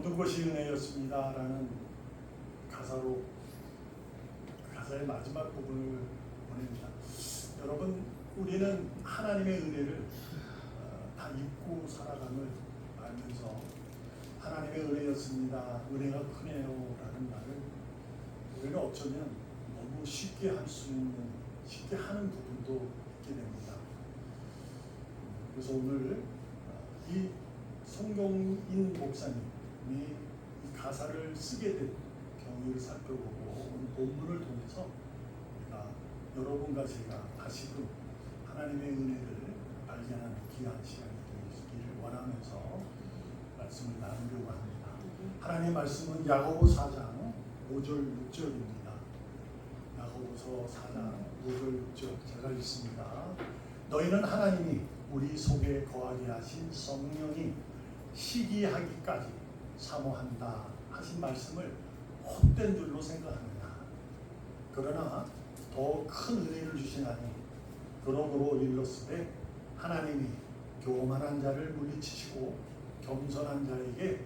모든 것이 은혜였습니다라는 가사로 그 가사의 마지막 부분을 보냅니다. 여러분, 우리는 하나님의 은혜를 다 잊고 살아감을 알면서 하나님의 은혜였습니다, 은혜가 크네요라는 말을 우리는 어쩌면 너무 쉽게 할 수 있는, 쉽게 하는 부분도 있게 됩니다. 그래서 오늘 이 송경인 목사님이 이 가사를 쓰게 된 경위를 살펴보고 오늘 본문을 통해서 우리가 여러분과 제가 다시금 하나님의 은혜를 발견하는 귀한 시간이 되기를 원하면서 말씀을 나누려고 합니다. 하나님의 말씀은 야고보 4장 5절 6절입니다. 야고보서 4장 5절 6절 제가 읽습니다. 너희는 하나님이 우리 속에 거하게 하신 성령이 시기하기까지 사모한다 하신 말씀을 헛된 줄로 생각하느냐. 그러나 더 큰 은혜를 주시나니 그러므로 일렀으되 하나님이 교만한 자를 물리치시고 겸손한 자에게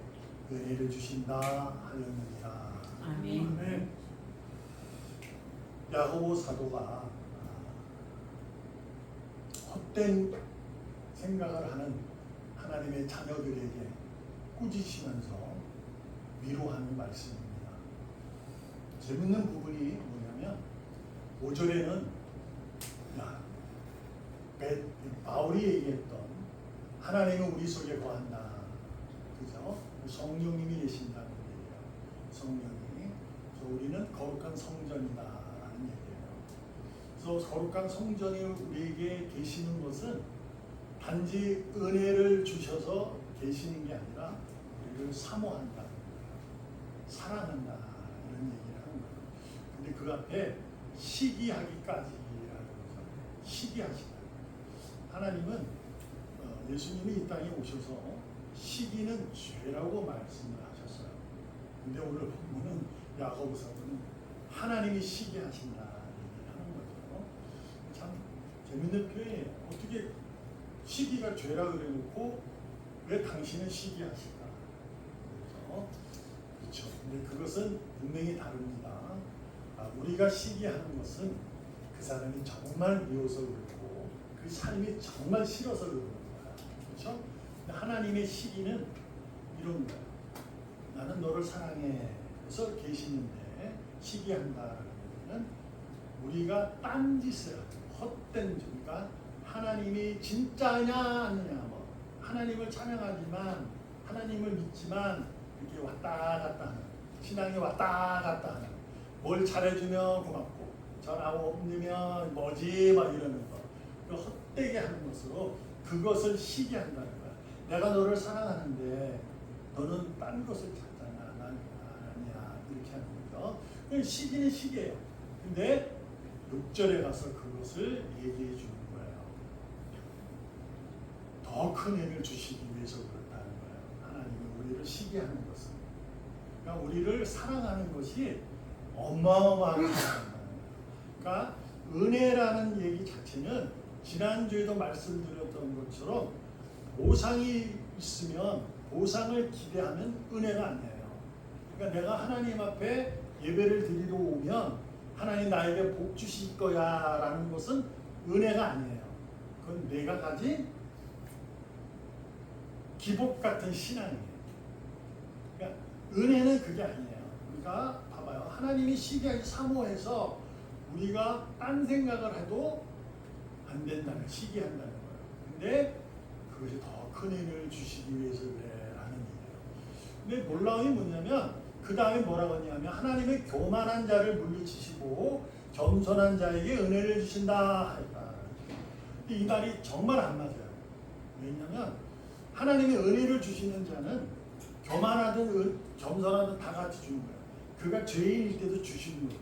은혜를 주신다 하였느니라. 아멘. 야고보 사도가 헛된 생각을 하는 하나님의 자녀들에게 꾸짖으면서 위로하는 말씀입니다. 재밌는 부분이 뭐냐면 5절에는 바울이 얘기했던 하나님은 우리 속에 거한다, 그죠? 성령님이 계신다는 얘기예요. 성령이. 그래서 우리는 거룩한 성전이다라는 얘기예요. 그래서 거룩한 성전이 우리에게 계시는 것은 단지 은혜를 주셔서 계시는 게 아니라 우리를 사모한다, 사랑한다 이런 얘기를 하는 거예요. 근데 그 앞에 시기하기까지라는 거죠. 시기하시다. 하나님은 예수님이 이 땅에 오셔서 시기는 죄라고 말씀을 하셨어요. 근데 오늘 본문은 야고보서는 하나님이 시기하신다 얘기를 하는 거죠. 참 재밌는 표현이에요. 어떻게 시기가 죄라 그래놓고 왜 당신은 시기하실까? 그렇죠. 근데 그것은 분명히 다릅니다. 우리가 시기하는 것은 그 사람이 정말 미워서 그렇고 그 삶이 정말 싫어서 그러는 거야. 그렇죠? 근데 하나님의 시기는 이런 거야. 나는 너를 사랑해. 그래서 계시는데 시기한다는 얘기는 우리가 딴짓을 하고 헛된 그러니까 하나님이 진짜냐 아니냐, 뭐 하나님을 찬양하지만 하나님을 믿지만 이렇게 왔다 갔다 하는, 신앙이 왔다 갔다 하는, 뭘 잘해주면 고맙고 전화 없으면 뭐지 막 이러는 거, 그 헛되게 하는 것으로 그것을 시기한다는 거야. 내가 너를 사랑하는데 너는 딴 것을 찾잖아, 난 아니야, 이렇게 하는 거죠. 시기는 시기예요. 근데 6절에 가서 그것을 얘기해 주는 거예요. 더 큰 은혜를 주시기 위해서 그렇다는 거예요. 하나님이 우리를 시기하는 것은. 그러니까 우리를 사랑하는 것이 어마어마하게 사랑하는 거예요. 그러니까 은혜라는 얘기 자체는 지난주에도 말씀드렸던 것처럼 보상이 있으면 보상을 기대하면 은혜가 아니에요. 그러니까 내가 하나님 앞에 예배를 드리러 오면 하나님 나에게 복 주실 거야 라는 것은 은혜가 아니에요. 그건 내가 가진 기복 같은 신앙이에요. 그러니까 은혜는 그게 아니에요. 그러니까 봐봐요. 하나님이 시기하게 사모해서 우리가 딴 생각을 해도 안 된다는, 시기한다는 거예요. 근데 그것이 더 큰 은혜를 주시기 위해서 그래라는 얘기예요. 근데 놀라운 게 뭐냐면 그 다음에 뭐라고 하냐면 하나님의 교만한 자를 물리치시고 겸손한 자에게 은혜를 주신다 하였다. 이 말이 정말 안 맞아요. 왜냐하면 하나님의 은혜를 주시는 자는 교만하든 겸손하든 다 같이 주는 거예요. 그가 죄인일 때도 주시는 거예요.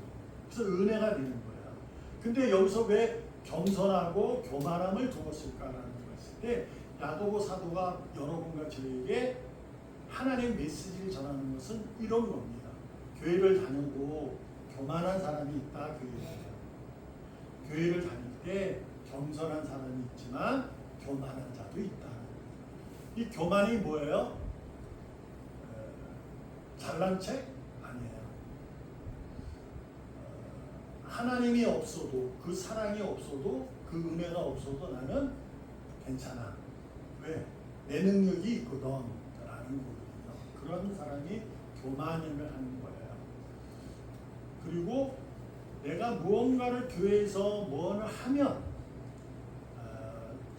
그래서 은혜가 되는 거예요. 근데 여기서 왜 겸손하고 교만함을 두었을까라는 걸 했을 때 야고보 사도가 여러분과 저에게 하나님의 메시지를 전하는 것은 이런 겁니다. 교회를 다녀도 교만한 사람이 있다 그 얘기예요. 교회를 다닐 때 겸손한 사람이 있지만 교만한 자도 있다. 이 교만이 뭐예요? 잘난 책 아니에요. 하나님이 없어도 그 사랑이 없어도 그 은혜가 없어도 나는 괜찮아. 왜? 내 능력이 있거든 라는 거거든요. 그런 사람이 교만을 하는 거예요. 그리고 내가 무언가를 교회에서 무언을 하면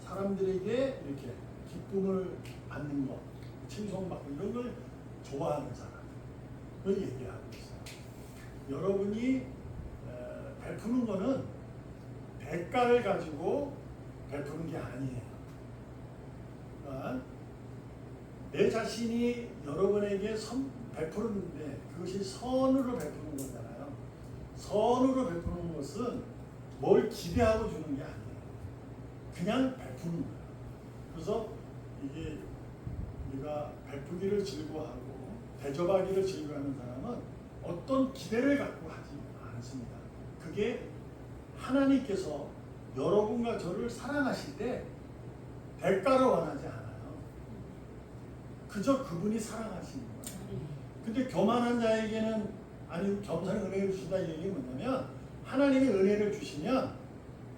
사람들에게 이렇게 기쁨을 받는 것, 칭송받고 이런 걸 좋아하는 사람을 얘기하고 있어요. 여러분이 베푸는 거는 대가를 가지고 베푸는 게 아니에요. 그러니까 내 자신이 여러분에게 베푸는데 그것이 선으로 베푸는 거잖아요. 선으로 베푸는 것은 뭘 기대하고 주는 게 아니에요. 그냥 베푸는 거예요. 그래서 이게 우리가 베푸기를 즐거워하고 대접하기를 즐거워하는 사람은 어떤 기대를 갖고 하지 않습니다. 그게 하나님께서 여러분과 저를 사랑하실 때 대가를 원하지 않아요. 그저 그분이 사랑하시는 거예요. 근데 교만한 자에게는 아니 겸손히 은혜를 주신다 이 얘기는 뭐냐면 하나님이 은혜를 주시면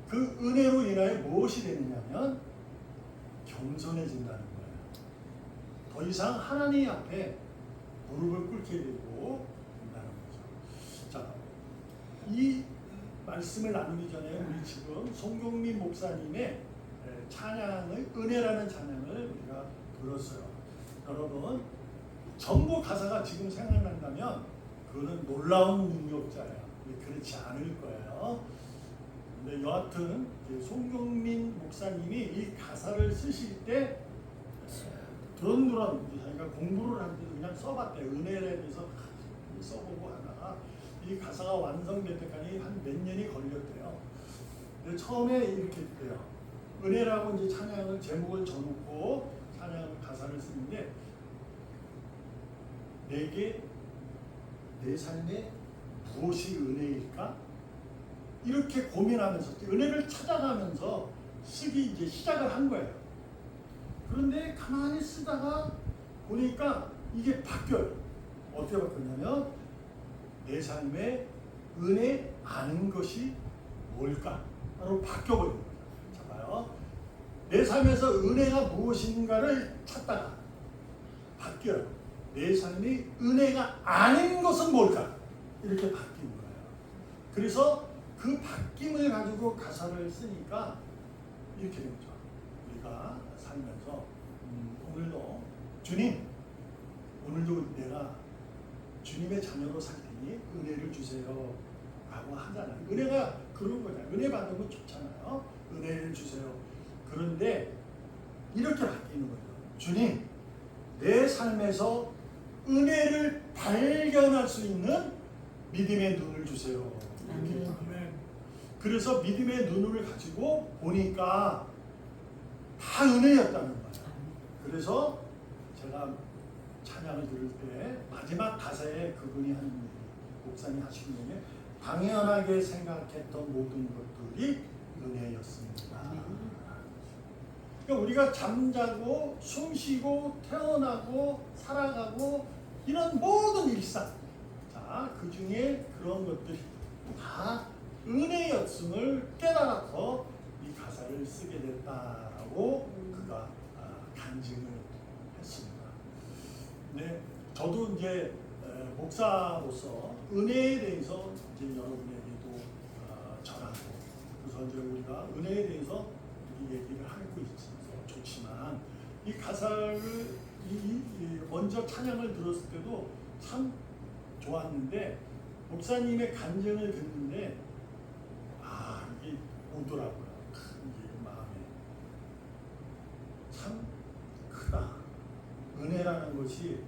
그 은혜로 인하여 무엇이 되느냐면 겸손해진다는 거예요. 더 이상 하나님 앞에 무릎을 꿇게 되고 된다는 거죠. 자, 이 말씀을 나누기 전에 우리 지금 송경민 목사님의 찬양의 은혜라는 찬양을 우리가 들었어요. 여러분 전부 가사가 지금 생각난다면 그거는 놀라운 능력자예요. 그렇지 않을 거예요. 근데 여하튼 송경민 목사님이 이 가사를 쓰실 때 두런두런 자기가 공부를 할 때도 그냥 써봤대요. 은혜에 대해서 써보고 하다가 이 가사가 완성될 때까지 한 몇 년이 걸렸대요. 근데 처음에 이렇게 돼요. 은혜라고 이제 찬양을 제목을 정놓고 찬양 가사를 쓰는데 내게 내 삶에 무엇이 은혜일까? 이렇게 고민하면서 은혜를 찾아가면서 쓰기 이제 시작을 한 거예요. 그런데 가만히 쓰다가 보니까 이게 바뀌어요. 어떻게 바뀌었냐면 내 삶에 은혜 아는 것이 뭘까? 바로 바뀌어버린 거예요. 자 봐요. 내 삶에서 은혜가 무엇인가를 찾다가 바뀌어요. 내 삶이 은혜가 아닌 것은 뭘까? 이렇게 바뀐 거예요. 그래서 그 바뀜을 가지고 가사를 쓰니까 이렇게 된 거죠. 우리가 살면서 오늘도 주님, 오늘도 내가 주님의 자녀로 살 테니 은혜를 주세요 라고 하잖아요. 은혜가 그런 거잖아요. 은혜 받으면 좋잖아요. 은혜를 주세요. 그런데 이렇게 바뀌는 거죠. 주님, 내 삶에서 은혜를 발견할 수 있는 믿음의 눈을 주세요. 그래서 믿음의 눈을 가지고 보니까 다 은혜였다는 거예요. 그래서 제가 찬양을 들을 때 마지막 가사에 그분이 하는 얘기, 목사님 하시는 얘기, 당연하게 생각했던 모든 것들이 은혜였습니다. 그러니까 우리가 잠자고 숨쉬고 태어나고 살아가고 이런 모든 일상, 자, 그 중에 그런 것들이 다 은혜였음을 깨달아서 이 가사를 쓰게 됐다라고 그가 간증을 했습니다. 네, 저도 이제 목사로서 은혜에 대해서 이제 여러분에게도 전하고, 그래서 이제 우리가 은혜에 대해서 이 얘기를 하고 있어서 좋지만 이 가사를 먼저 찬양을 들었을 때도 참 좋았는데 목사님의 간증을 듣는데 이게 오더라고요. 이게 마음에 참 크다. 은혜라는 것이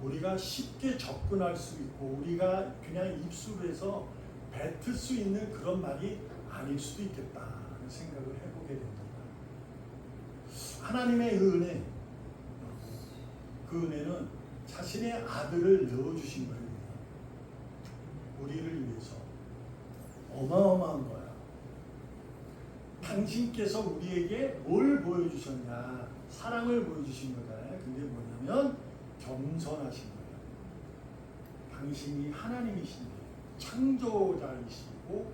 우리가 쉽게 접근할 수 있고 우리가 그냥 입술에서 뱉을 수 있는 그런 말이 아닐 수도 있겠다 하는 생각을 해보게 됩니다. 하나님의 은혜, 그 은혜는 자신의 아들을 넣어주신 거예요. 우리를 위해서 어마어마한 거야. 당신께서 우리에게 뭘 보여주셨냐? 사랑을 보여주신 거잖아요. 그게 뭐냐면 겸손하신 거예요. 당신이 하나님이신데 창조자이시고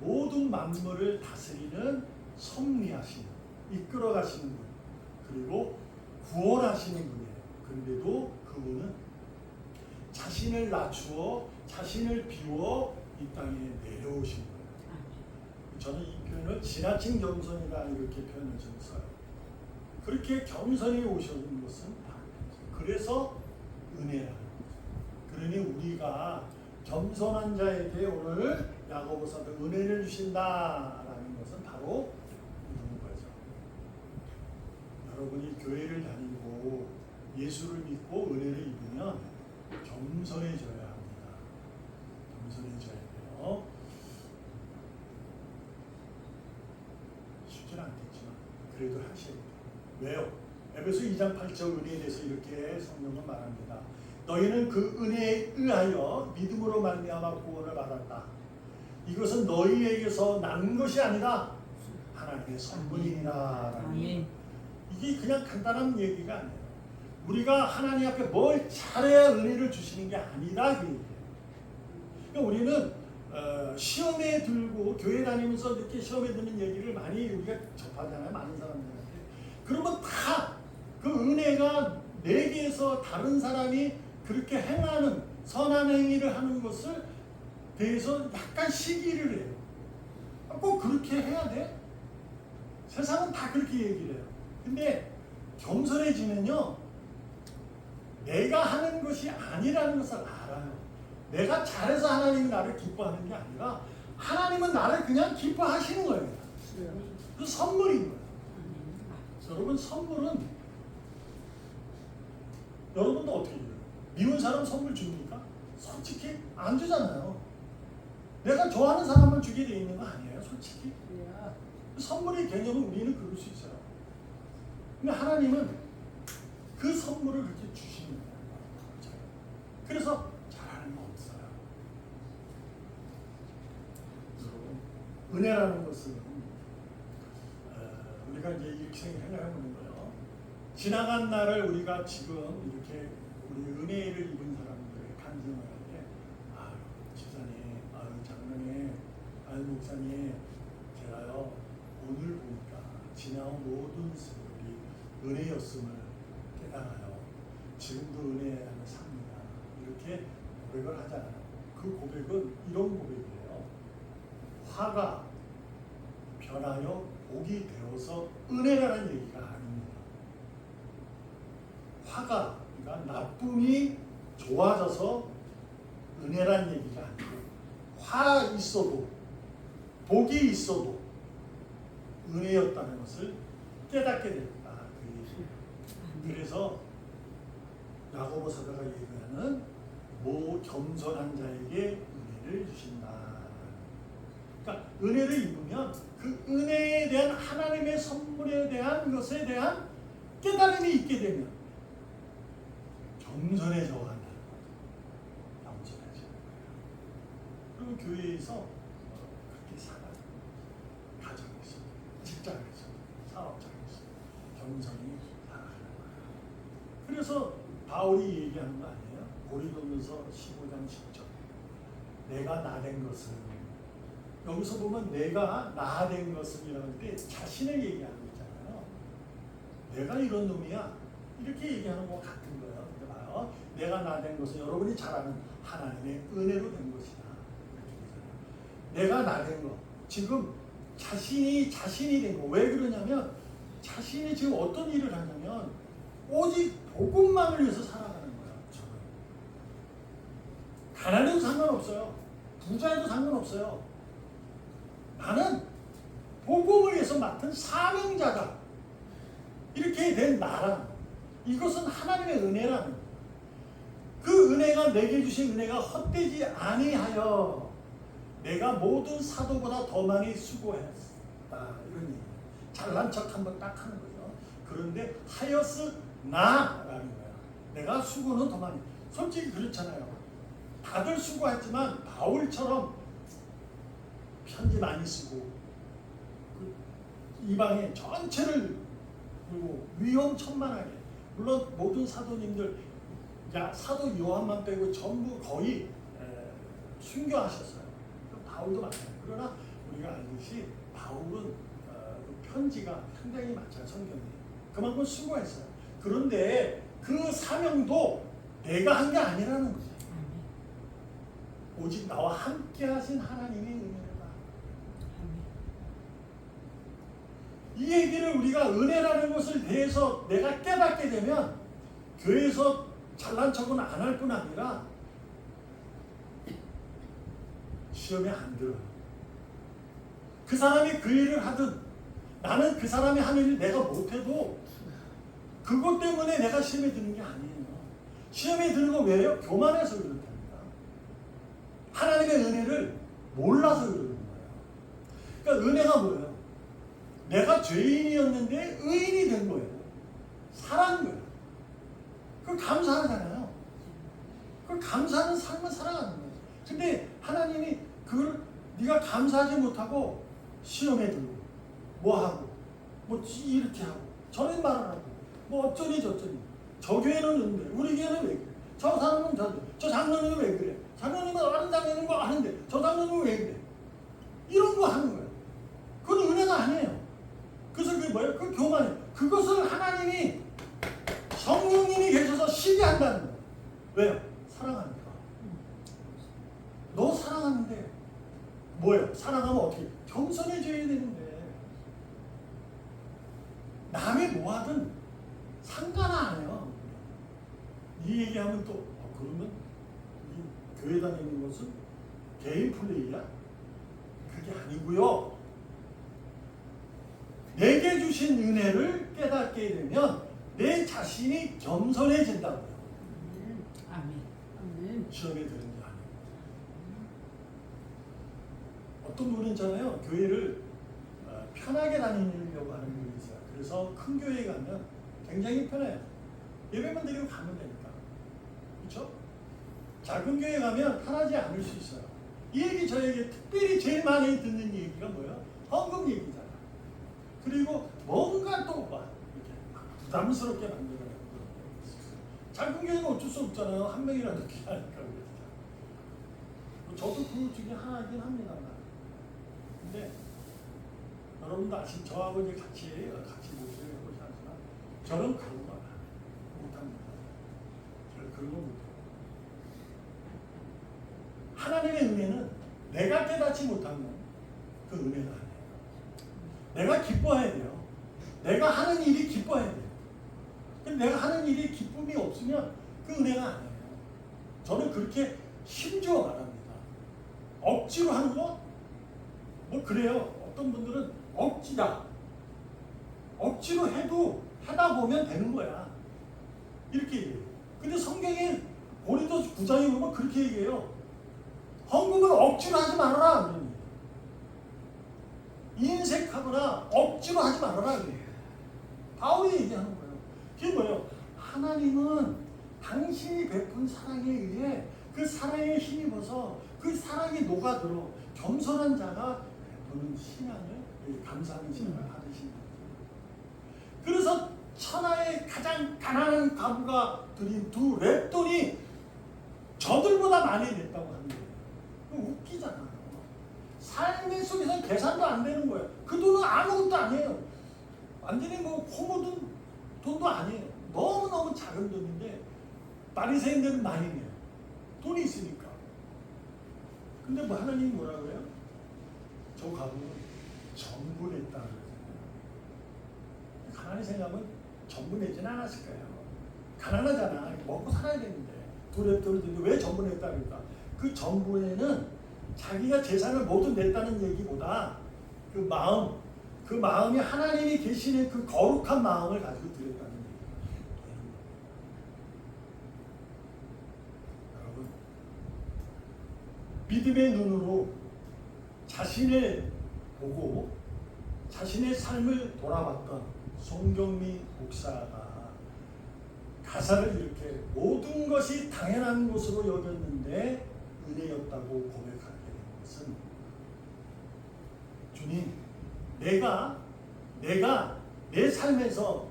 모든 만물을 다스리는 섭리하시는 이끌어가시는 분 그리고 구원하시는 분이에요. 그런데도 그분은 자신을 낮추어 자신을 비워 이 땅에 내려오신 거예요. 저는 이 표현을 지나친 겸손이다 이렇게 표현을 좀 써요. 그렇게 겸손히 오신 것은 그래서 은혜라는 거죠. 그러니 우리가 겸손한 자에게 오늘 야고보서도 은혜를 주신다라는 것은 바로 이런 거죠. 여러분이 교회를 다니고 예수를 믿고 은혜를 입으면 겸손해져야 합니다. 겸손해져야 돼요. 쉽지는 않겠지만 그래도 하셔야 돼요. 왜요? 에베소 2장 8절 은혜에 대해서 이렇게 성경은 말합니다. 너희는 그 은혜에 의하여 믿음으로 말미암아 구원을 받았다. 이것은 너희에게서 난 것이 아니라 하나님의 선물이니라. 이게 그냥 간단한 얘기가 아니에요. 우리가 하나님 앞에 뭘 잘해야 은혜를 주시는 게 아니라 그 얘기예요. 그러니까 우리는 시험에 들고 교회 다니면서 이렇게 시험에 드는 얘기를 많이 우리가 접하잖아요. 많은 사람들한테. 그러면 다 그 은혜가 내게서 다른 사람이 그렇게 행하는 선한 행위를 하는 것을 대해서 약간 시기를 해요. 꼭 그렇게 해야 돼? 세상은 다 그렇게 얘기를 해요. 근데 겸손해지면요, 내가 하는 것이 아니라는 것을 알아요. 내가 잘해서 하나님이 나를 기뻐하는 게 아니라 하나님은 나를 그냥 기뻐하시는 거예요. 그 선물인 거예요. 여러분, 선물은 여러분도 어떻게 해요? 미운 사람 선물 줍니까? 솔직히 안 주잖아요. 내가 좋아하는 사람만 주게 돼 있는 거 아니에요, 솔직히. 선물의 개념은 우리는 그럴 수 있어요. 근데 하나님은 그 선물을 그렇게 주시는 거예요. 그래서 잘하는 거 없어요. 여러분, 은혜라는 것은 우리가 이제 이렇게 생각해 보는 거예요. 지나간 날을 우리가 지금 이렇게 우리 은혜를 입은 사람들의 간증을 할 때, 아유, 지사님, 아유, 장로님, 아유, 목사님, 제가요, 오늘 보니까 지나온 모든 세월이 은혜였음을 깨달아요. 지금도 은혜 안에 삽니다. 이렇게 고백을 하잖아요. 그 고백은 이런 고백이에요. 화가 변하여 복이 되어서 은혜라는 얘기가 아닙니다. 화가, 그러니까 나쁨이 좋아져서 은혜라는 얘기가 아니고, 화 있어도 복이 있어도 은혜였다는 것을 깨닫게 됐다. 그 그래서 야고보 사도가 얘기하는 겸손한 자에게 은혜를 주신다. 그러니까 은혜를 입으면 그 은혜에 대한 하나님의 선물에 대한 것에 대한 깨달음이 있게 되면 겸손해져 간다는 거죠. 겸손해져. 그리고 교회에서 그렇게 살아요. 가정에서, 직장에서, 사업장에서 겸손히 살아가는 거예요. 그래서 바울이 얘기하는 거 아니에요? 고린도전서 15장 10절. 내가 나된 것은, 여기서 보면 내가 나된 것은이라고 할 때 자신을 얘기하는 거잖아요. 내가 이런 놈이야. 이렇게 얘기하는 것 같은 거예요. 근데 봐요. 내가 나된 것은 여러분이 잘 아는 하나님의 은혜로 된 것이다. 내가 나된 것. 지금 자신이 된 거. 왜 그러냐면 자신이 지금 어떤 일을 하냐면 오직 복음만을 위해서 살아가는 거예요. 저는. 가난해도 상관없어요. 부자에도 상관없어요. 나는 복음을 위해서 맡은 사명자다. 이렇게 된 나라. 이것은 하나님의 은혜라는 거예요. 그 은혜가 내게 주신 은혜가 헛되지 아니하여 내가 모든 사도보다 더 많이 수고했다. 이런 얘기. 잘난 척 한번 딱 하는 거죠. 그런데 하여스 나라는 거야. 내가 수고는 더 많이. 솔직히 그렇잖아요. 다들 수고했지만 바울처럼 편지 많이 쓰고 이방에 전체를 그리고 위험천만하게, 물론 모든 사도님들 사도 요한만 빼고 전부 거의 순교하셨어요. 바울도 마찬가지예요. 그러나 우리가 알듯이 바울은 그 편지가 상당히 많잖아요. 성경에. 그만큼 수고했어요. 그런데 그 사명도 내가 한 게 아니라는 거죠. 오직 나와 함께 하신 하나님의 은혜다. 이 얘기를 우리가 은혜라는 것을 대해서 내가 깨닫게 되면 교회에서 잘난 척은 안 할 뿐 아니라 시험에 안 들어요. 그 사람이 그 일을 하든 나는 그 사람이 하는 일 내가 못해도 그것 때문에 내가 시험에 드는 게 아니에요. 시험에 드는 거 왜요? 교만해서 그렇답니다. 하나님의 은혜를 몰라서 그러는 거예요. 그러니까 은혜가 뭐예요? 내가 죄인이었는데 의인이 된 거예요. 살아는 거예요. 그걸 감사하잖아요. 그걸 감사하는 삶을 살아가는 거예요. 근데 하나님이 그걸 네가 감사하지 못하고 시험에 들고 뭐하고 뭐 이렇게 하고 저런 말을 하고 뭐 어쩌니 저쩌니 저 교회는 있는데 우리 교회는 왜 그래? 저 사람은 저 장로님은 왜 그래? 장로님은 다른 장로님은 거 아는데 저 장로님은 왜 그래? 이런 거 하는 거예요. 그건 은혜가 아니에요. 그래서 그게 뭐예요? 그 교만이에요. 그것을 하나님이 성령님이 계셔서 시기한다는 거예요. 왜요? 사랑하니까. 너 사랑하는데 뭐예요? 사랑하면 어떻게? 겸손해져야 되는데 남이 뭐하든 상관 안 해요. 이 얘기하면 또 그러면 이 교회 다니는 것은 개인 플레이야? 그게 아니고요. 내게 주신 은혜를 깨닫게 되면 내 자신이 겸손해진다고요. 아멘. 시험에 드는 게 아니에요. 어떤 분은 있잖아요. 교회를 편하게 다니려고 하는 분이 있어요. 그래서 큰 교회에 가면 굉장히 편해요. 예배만 드리고 가면 되니까. 그렇죠? 작은 교회 가면 편하지 않을 수 있어요. 이 얘기 저에게 특별히 제일 많이 듣는 얘기가 뭐예요? 헌금 얘기잖아. 그리고 뭔가 또 막 이렇게 부담스럽게 만들어요. 작은 교회는 어쩔 수 없잖아요. 한 명이라도 귀하니까. 저도 그 중에 하나이긴 합니다. 근데 여러분도 아시죠? 저하고 이제 같이 목소리를 해보지 않지만 저는 그런 거 못합니다. 저는 그런 거 못해요. 하나님의 은혜는 내가 깨닫지 못하면 그 은혜가 아니에요. 내가 기뻐해야 돼요. 내가 하는 일이 기뻐해야 돼요. 근데 내가 하는 일이 기쁨이 없으면 그 은혜가 아니에요. 저는 그렇게 심지어 말합니다. 억지로 하는 거? 뭐 그래요. 어떤 분들은 억지다. 억지로 해도 하다 보면 되는 거야. 이렇게 얘기해요. 근데 성경에 고린도서 9장에 보면 그렇게 얘기해요. 헌금을 억지로 하지 말아라. 인색하거나 억지로 하지 말아라. 바울이 얘기하는 거예요. 그게 뭐예요? 하나님은 당신이 베푼 사랑에 의해 그 사랑에 힘입어서 그 사랑이 녹아들어 겸손한 자가 베푸는 신앙을 감사하는 신앙을 받으신 거예요. 그래서 천하의 가장 가난한 가부가 드린 두 랩돈이 저들보다 많이 냈다고 하는 거예요. 웃기잖아요. 삶의 속에서 계산도 안 되는 거예요. 그 돈은 아무것도 아니에요. 완전히 뭐 코모든 돈도 아니에요. 너무너무 작은 돈인데 바리새인들은 많이 내요. 돈이 있으니까. 근데 뭐 하나님이 뭐라고 해요? 저 가부는 전부 냈다 그러잖아요. 가난히 생각하면 전부 내진 않았을 거예요. 가난하잖아. 먹고 살아야 되는데. 돈을 드는데 왜 전부 냈다 그럴까? 그 전부에는 자기가 재산을 모두 냈다는 얘기보다 그 마음이 하나님이 계시는 그 거룩한 마음을 가지고 드렸다는 얘기예요. 여러분, 믿음의 눈으로 자신을 보고 자신의 삶을 돌아봤던 송경미 목사가 가사를 이렇게 모든 것이 당연한 것으로 여겼는데 은혜였다고 고백하게 된 것은 주님, 내가 내 삶에서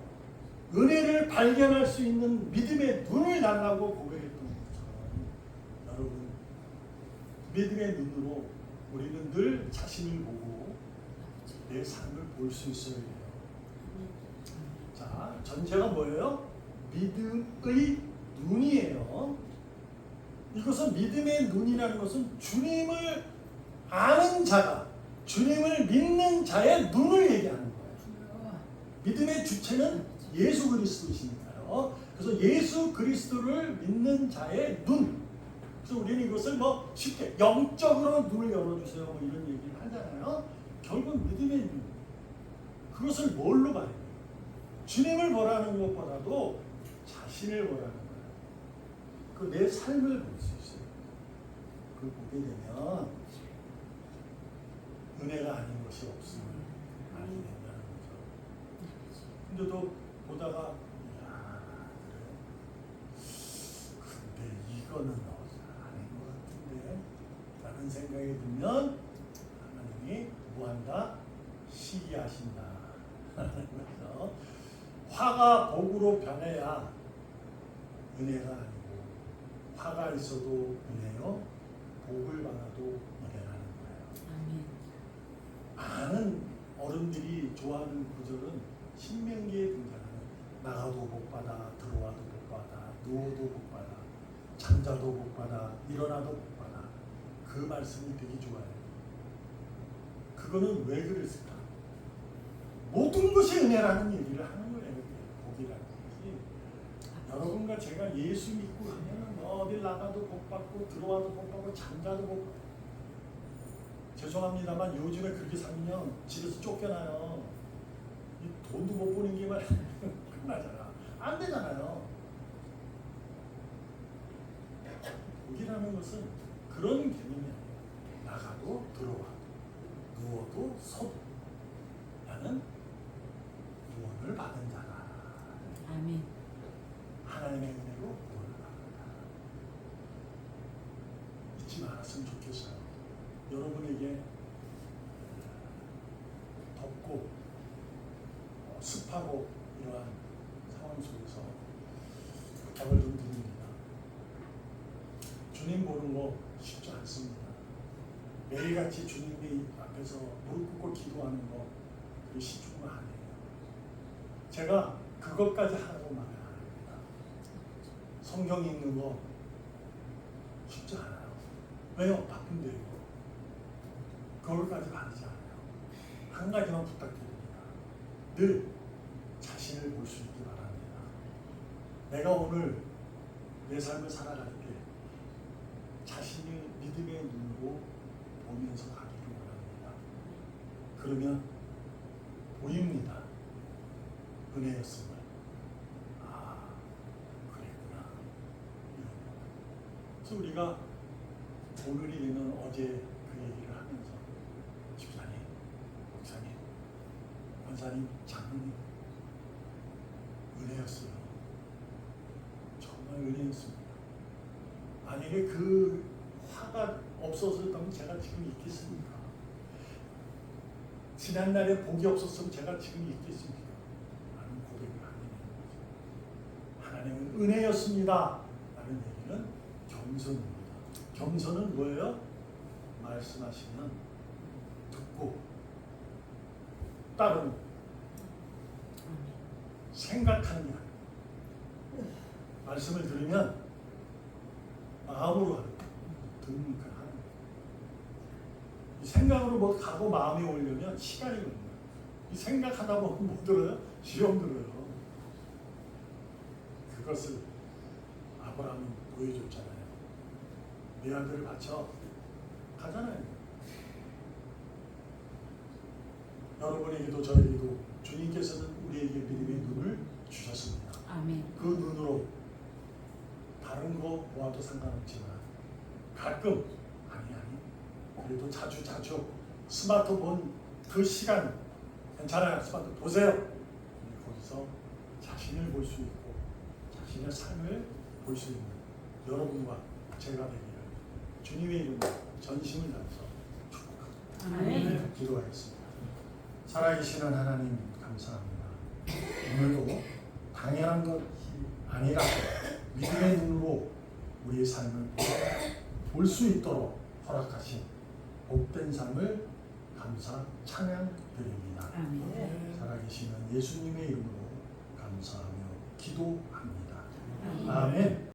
은혜를 발견할 수 있는 믿음의 눈을 달라고 고백했던 것처럼 여러분 믿음의 눈으로 우리는 늘 자신을 보고 내 삶을 볼 수 있어야 해요. 자, 전제가 뭐예요? 믿음의 눈이에요. 이것은 믿음의 눈이라는 것은 주님을 아는 자가, 주님을 믿는 자의 눈을 얘기하는 거예요. 믿음의 주체는 예수 그리스도이시니까요. 그래서 예수 그리스도를 믿는 자의 눈. 그래서 우리는 이것을 뭐 쉽게 영적으로 눈을 열어주세요 뭐 이런 얘기를 하잖아요. 결국 믿음의 눈. 그것을 뭘로 봐요? 주님을 보라는 것보다도 자신을 보라는 거예요. 그 내 삶을 볼 수 있어요. 그걸 보게 되면 은혜가 아닌 것이 없음을 알게 된다는 거죠. 근데도 보다가 야 그래. 근데 이거는 아닌 것 같은데 라는 생각이 들면 하나님이 뭐한다? 시기하신다. 그래서 화가 복으로 변해야 은혜가 아니고 화가 있어도 은혜요, 복을 받아도 은혜라는 거예요. 많은 어른들이 좋아하는 구절은 신명기에 등장하는 나가도 복 받아, 들어와도 복 받아, 누워도 복 받아, 잠자도 복 받아, 일어나도 복 받아. 그 말씀이 되게 좋아요. 그거는 왜 그랬을까? 모든 것이 은혜라는 얘기를 하는 거예요. 복이라는 것이. 여러분과 제가 예수 믿고 하면 어딜 나가도 복 받고 들어와도 복 받고 잠자도 복 받고. 죄송합니다만 요즘에 그렇게 살면 집에서 쫓겨나요. 이 돈도 못 버는 게 말이야. 끝나잖아. 안 되잖아요. 복이라는 것은 그런 개념이 아니에요. 나가도 들어와도 누워도 서도 나는 구원을 받은 자다. 아멘. 하나님의 은혜로 구원을 받는다. 잊지 말았으면 좋겠어요. 여러분에게 덥고 습하고 이러한 상황 속에서 부탁을 좀 드립니다. 주님 보는 거 쉽지 않습니다. 매일같이 주님의 앞에서 무릎 꿇고 기도하는 거 그게 쉽지가 아니에요. 제가 그것까지 하라고 말을 안 합니다. 성경 읽는 거 쉽지 않아요. 왜요? 바쁜데요. 그걸까지 바르지 않아요. 한 가지만 부탁드립니다. 늘 자신을 볼 수 있기 바랍니다. 내가 오늘 내 삶을 살아갈 때 자신을 믿음의 눈으로 보면서 가기를 원합니다. 그러면 보입니다. 은혜였음을. 아, 그랬구나. 그래서 우리가 오늘이 되면 어제 그 얘기를 하면서 집사님, 목사님, 권사님, 장로님 은혜였어요. 정말 은혜였습니다. 만약에 그 화가 없었다면 제가 지금 있겠습니까? 지난날에 복이 없었으면 제가 지금 있겠습니까? 라는 고백을 하게 되는 거죠. 하나님은 은혜였습니다. 라는 얘기는 겸손입니다. 겸손은 뭐예요? 말씀하시면 듣고 따르는, 생각하는 게 아니에요. 말씀을 들으면 마음으로 하는 거예요. 듣는 그 하는 거예요. 이 생각으로 뭐 가고 마음이 오려면 시간이 걸려요. 이 생각하다 보면 못 들어요? 시험 들어요. 그것을 아브라함은 보여줬잖아요. 내 아들을 바쳐 가잖아요. 여러분에게도 저에게도 주님께서는 우리에게 믿음의 눈을 주셨습니다. 아멘. 그 눈으로 다른 거 보아도 상관없지만 가끔 아니 그래도 자주 스마트폰 그 시간 괜찮아요. 스마트폰 보세요. 거기서 자신을 볼 수 있고 자신의 삶을 볼 수 있는 여러분과 제가 되기를 주님의 이름으로 전심을 다해서 축복합니다. 아멘. 기도하겠습니다. 살아계시는 하나님 감사합니다. 오늘도 당연한 것이 아니라 믿음의 눈으로 우리의 삶을 볼 수 있도록 허락하신 복된 삶을 감사 찬양드립니다. 살아계시는 예수님의 이름으로 감사하며 기도합니다. 아멘.